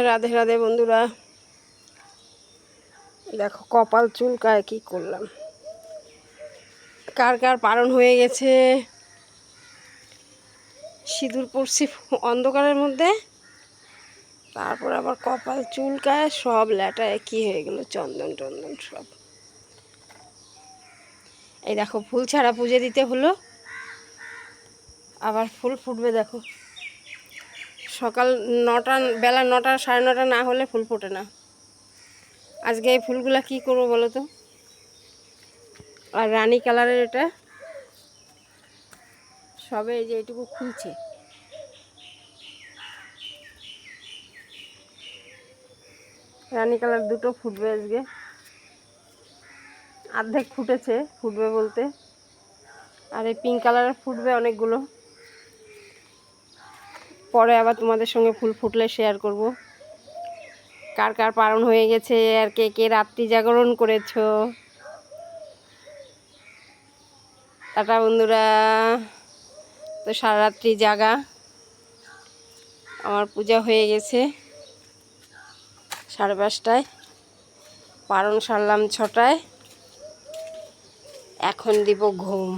রাধে রাধে বন্ধুরা, দেখো কপাল চুলকায় কি করলাম। কার কার পারণ হয়ে গেছে, সিঁদুর পরছি অন্ধকারের মধ্যে, তারপর আবার কপাল চুলকায়, সব ল্যাটা একই হয়ে গেল, চন্দন টন্দন সব। এই দেখো ফুল ছাড়া পুজো দিতে হলো, আবার ফুল ফুটবে। দেখো সকাল 9টা, বেলা 9টা 9:30 না হলে ফুল ফোটে না। আজকে এই ফুলগুলা কি করবো বলো তো। আর রানী কালারের এটা সবে এই যে এইটুকু খুলছে, রানী কালার দুটো ফুটবে আজকে, অর্ধেক ফুটেছে, ফুটবে বলতে। আর এই পিঙ্ক কালারের ফুটবে অনেকগুলো, পরে আবার তোমাদের সঙ্গে ফুল ফুটলে শেয়ার করব। কার কার পালন হয়ে গেছে, আর কে কে রাত্রি জাগরণ করেছো। টাটা বন্ধুরা। তো সারা রাত্রি জাগা, আমার পূজা হয়ে গেছে 5:30টায়, পালন সারলাম 6টায়, এখন দিব ঘুম।